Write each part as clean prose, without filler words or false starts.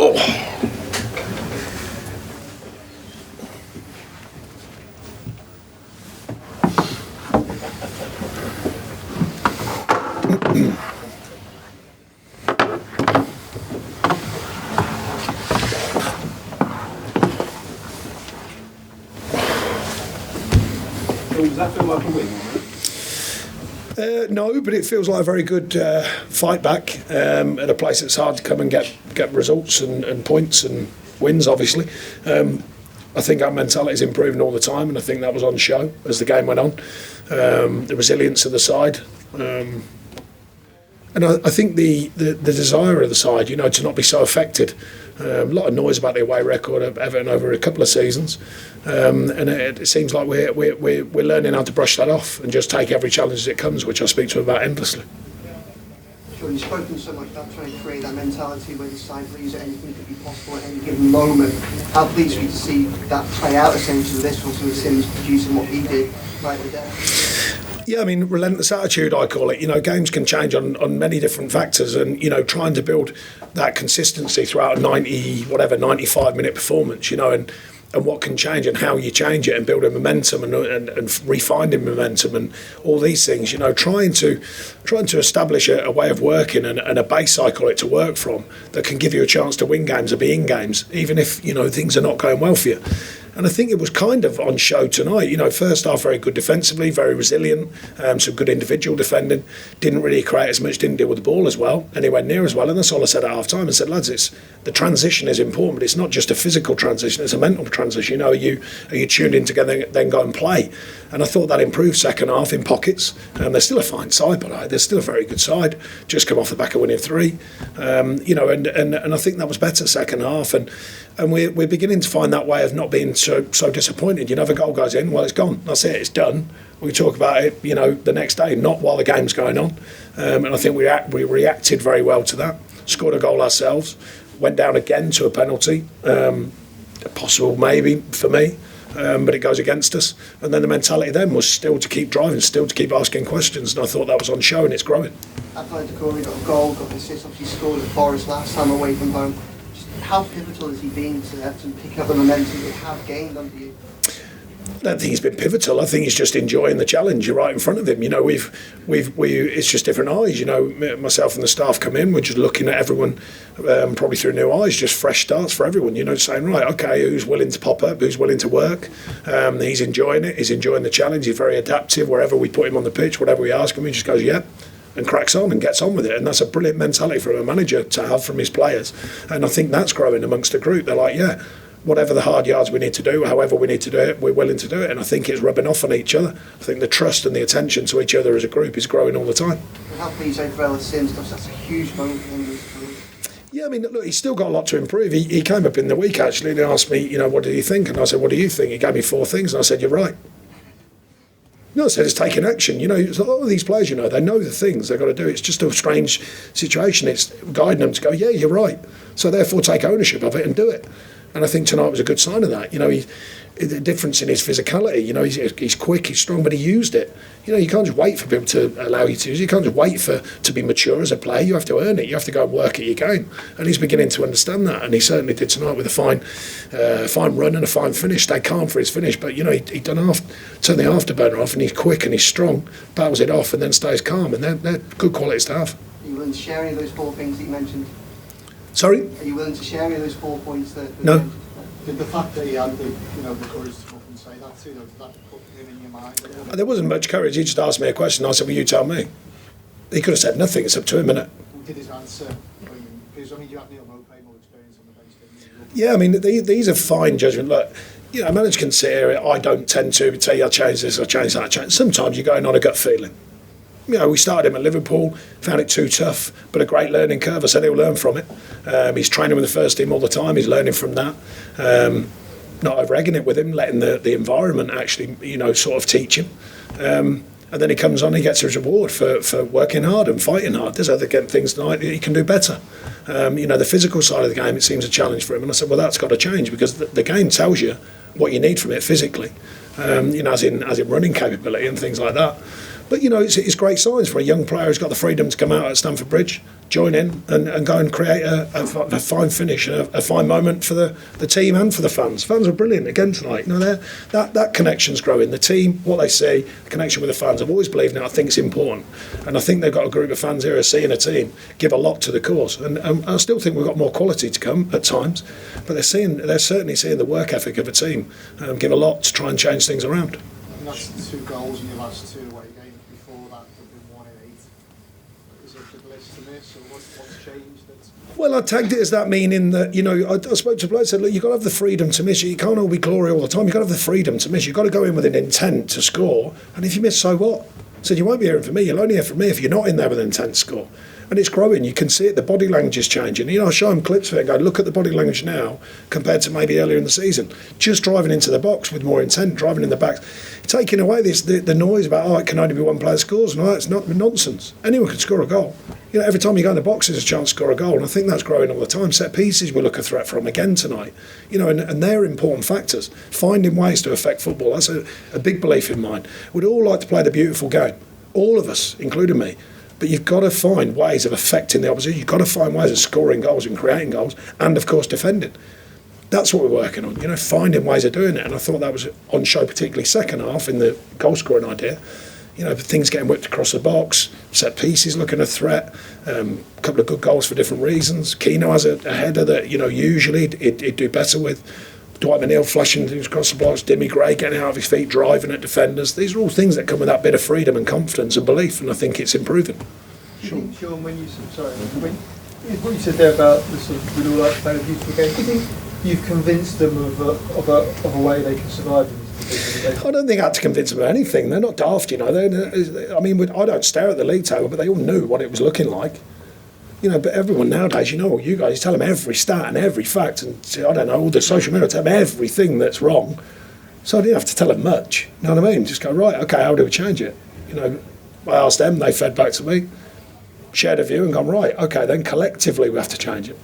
Does that feel like a win? No, but it feels like a very good fight back at a place that's hard to come and get results and points and wins, obviously. I think our mentality is improving all the time, and I think that was on show as the game went on. The resilience of the side. And I think the desire of the side, to not be so affected. A lot of noise about the away record of Everton over a couple of seasons, and it seems like we're learning how to brush that off and just take every challenge as it comes, which I speak to about endlessly. Sure, you've spoken so much about trying to create that mentality where the side believes that anything could be possible at any given moment. How pleased are you to see that play out essentially with this one, so with Simms producing what he did right there? Yeah, I mean, relentless attitude, I call it. Games can change on many different factors, and trying to build that consistency throughout a 95-minute performance, and what can change and how you change it and building momentum and refinding momentum and all these things, trying to establish a way of working and a base, I call it, to work from that can give you a chance to win games or be in games, even if things are not going well for you. And I think it was kind of on show tonight. First half very good defensively, very resilient, some good individual defending. Didn't really create as much, didn't deal with the ball as well, anywhere near as well. And that's all I said at half time. I said, lads, the transition is important, but it's not just a physical transition, it's a mental transition. Are you tuned in together, then go and play? And I thought that improved second half in pockets. They're still a fine side, but they're still a very good side. Just come off the back of winning 3. And I think that was better second half. And we're beginning to find that way of not being so disappointed. The goal goes in, well, it's gone. That's it, it's done. We talk about it, the next day, not while the game's going on. And I think we reacted very well to that. Scored a goal ourselves. Went down again to a penalty. Possible maybe for me. But it goes against us. And then the mentality then was still to keep driving, still to keep asking questions. And I thought that was on show, and it's growing. Abdoulaye Doucoure got a goal, got an assist, obviously scored at Forest last time away from home. How pivotal has he been to Everton picking up the momentum they have gained under you? I don't think he's been pivotal. I think he's just enjoying the challenge. You're right in front of him. It's just different eyes. Myself and the staff come in. We're just looking at everyone, probably through new eyes, just fresh starts for everyone. Saying right, okay, who's willing to pop up, who's willing to work. He's enjoying it. He's enjoying the challenge. He's very adaptive. Wherever we put him on the pitch, whatever we ask him, he just goes, yeah, and cracks on and gets on with it. And that's a brilliant mentality for a manager to have from his players. And I think that's growing amongst the group. They're like, yeah, whatever the hard yards we need to do, however we need to do it, we're willing to do it. And I think it's rubbing off on each other. I think the trust and the attention to each other as a group is growing all the time. How pleased are you for Ellis Simms? That's a huge moment for him. Yeah, I mean, look, he's still got a lot to improve. He came up in the week, actually, and he asked me, what did he think? And I said, what do you think? He gave me 4 things, and I said, you're right. I said it's taking action. A lot of these players, they know the things they've got to do. It's just a strange situation. It's guiding them to go, yeah, you're right. So therefore take ownership of it and do it. And I think tonight was a good sign of that. The difference in his physicality. He's quick, he's strong, but he used it. You can't just wait for people to allow you to use it. You can't just wait to be mature as a player. You have to earn it. You have to go and work at your game. And he's beginning to understand that. And he certainly did tonight with a fine run and a fine finish. Stayed calm for his finish, but he turned the afterburner off, and he's quick and he's strong. Battles it off and then stays calm. And they're good qualities to have. Are you willing to share any of those 4 things that you mentioned? Sorry? Are you willing to share any of those 4 points that No. Did the fact that he had the courage to come up and say that to you, did that put him in your mind? There wasn't much courage. He just asked me a question. I said, well, you tell me. He could have said nothing. It's up to him, innit? Did his answer? Because you have Neil Mopay more experience on the bench. Yeah, I mean, these are fine judgment. Look, a manager can sit here. I don't tend to tell you, I'll change this, I'll change that. Sometimes you're going on a gut feeling. We started him at Liverpool, found it too tough, but a great learning curve. I said he'll learn from it. He's training with the first team all the time. He's learning from that. Not over-egging it with him, letting the environment actually, sort of teach him. And then he comes on, he gets his reward for working hard and fighting hard. There's other things tonight that he can do better. The physical side of the game, it seems a challenge for him. And I said, well, that's got to change because the game tells you what you need from it physically, as in running capability and things like that. But, you know, it's great signs for a young player who's got the freedom to come out at Stamford Bridge, join in and go and create a fine finish and a fine moment for the team and for the fans. Fans are brilliant again tonight. You know, that connection's growing. The team, what they see, the connection with the fans. I've always believed in it. I think it's important. And I think they've got a group of fans here who are seeing a team give a lot to the cause. And I still think we've got more quality to come at times. But they're certainly seeing the work ethic of a team give a lot to try and change things around. And that's 2 goals in your last 2 away games. Before that, there've been 1 in 8. Is it the list to miss, or what's changed? Well, I tagged it as that, meaning that, you know, I spoke to players, said, look, you've got to have the freedom to miss. You can't all be glory all the time. You've got to have the freedom to miss. You've got to go in with an intent to score. And if you miss, so what? I said, you won't be hearing from me. You'll only hear from me if you're not in there with an intent to score. And it's growing. You can see it. The body language is changing. You know, I show them clips of it and go, look at the body language now compared to maybe earlier in the season. Just driving into the box with more intent, driving in the back, taking away the noise about, it can only be one player scores. No, it's not nonsense. Anyone can score a goal. You know, every time you go in the box, there's a chance to score a goal. And I think that's growing all the time. Set pieces we look a threat from again tonight. You know, and they're important factors. Finding ways to affect football, that's a big belief in mine. We'd all like to play the beautiful game. All of us, including me. But you've got to find ways of affecting the opposition. You've got to find ways of scoring goals and creating goals and, of course, defending. That's what we're working on, you know, finding ways of doing it. And I thought that was on show, particularly second half in the goal-scoring idea. You know, things getting whipped across the box, set pieces looking a threat, a couple of good goals for different reasons. Keano has a header that, you know, usually he'd do better with. Dwight McNeil flashing things across the blocks, Dimmy Gray getting out of his feet, driving at defenders. These are all things that come with that bit of freedom and confidence and belief, and I think it's improving. Sean, when you what you said there about the sort of, we'd all like to play a beautiful game, do you think you've convinced them of a way they can survive in this division? I don't think I had to convince them of anything. They're not daft, you know. I mean, I don't stare at the league table, but they all knew what it was looking like. You know, but everyone nowadays, you know, you guys tell them every stat and every fact, and I don't know, all the social media tell them everything that's wrong. So I didn't have to tell them much. You know what I mean? Just go, right, okay, how do we change it? You know, I asked them, they fed back to me, shared a view, and gone, right, okay, then collectively we have to change it.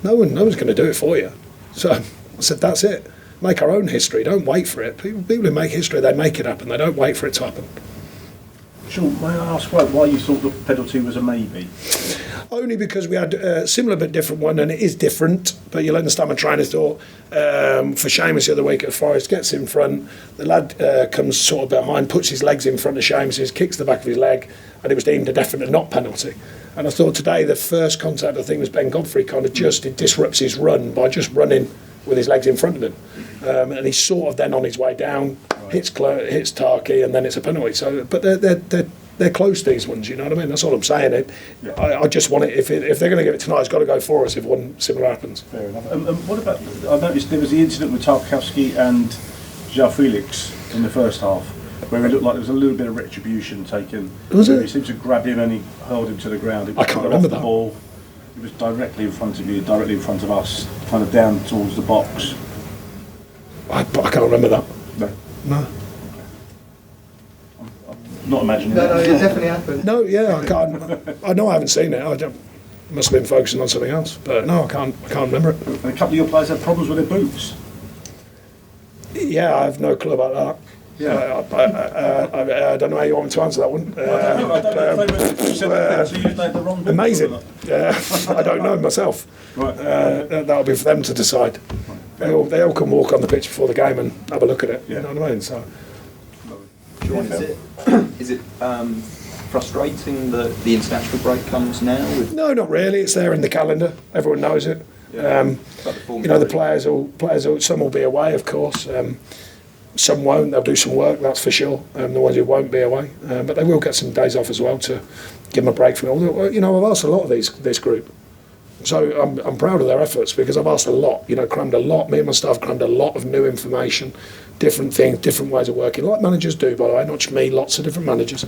No one's going to do it for you. So I said, that's it. Make our own history. Don't wait for it. People who make history, they make it happen. They don't wait for it to happen. Sean, may I ask why you thought the penalty was a maybe? Only because we had a similar but different one, and it is different, but you'll understand my trainer thought. For Seamus the other week at Forest, gets in front, the lad comes sort of behind, puts his legs in front of Seamus, kicks the back of his leg, and it was deemed a definite not penalty. And I thought today the first contact, I think, was Ben Godfrey, kind of it disrupts his run by just running with his legs in front of him. And he's sort of then on his way down, hits Tarky, and then it's a penalty. So, but they're close, these ones, you know what I mean? That's all I'm saying. I just want it, if they're going to give it tonight, it's got to go for us if one similar happens. Fair enough. What about, I noticed there was the incident with Tarkowski and Joao Felix in the first half, where it looked like there was a little bit of retribution taken. Was it? He seemed to grab him and he hurled him to the ground. I can't remember that. Ball. It was directly in front of you, directly in front of us, kind of down towards the box. I can't remember that. No. Not imagining No, that. it definitely happened. No, yeah, I can't. I know I haven't seen it. I must have been focusing on something else. But no, I can't remember it. And a couple of your players had problems with their boots. Yeah, I have no clue about that. Yeah. I don't know how you want me to answer that one. I don't know if they said that you used the wrong boots. Amazing. I don't know myself. Right. That'll be for them to decide. They all can walk on the pitch before the game and have a look at it. Yeah. You know what I mean? So. Sean, is it frustrating that the international break comes now? No, not really. It's there in the calendar. Everyone knows it. Yeah. You know, the players will, some will be away, of course. Some won't. They'll do some work, that's for sure. The ones who won't be away, but they will get some days off as well to give them a break from it. Although, you know, I've asked a lot of this group, so I'm proud of their efforts because I've asked a lot. You know, crammed a lot. Me and my staff crammed a lot of new information, different things, different ways of working, like managers do, by the way. Not just me, lots of different managers.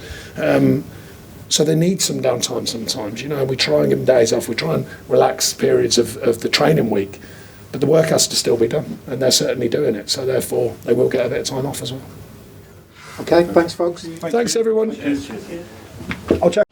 So they need some downtime sometimes. You know, we try and give them days off. We try and relax periods of the training week. But the work has to still be done, and they're certainly doing it. So therefore, they will get a bit of time off as well. Okay, thanks, folks. Thanks everyone. Cheers. I'll check.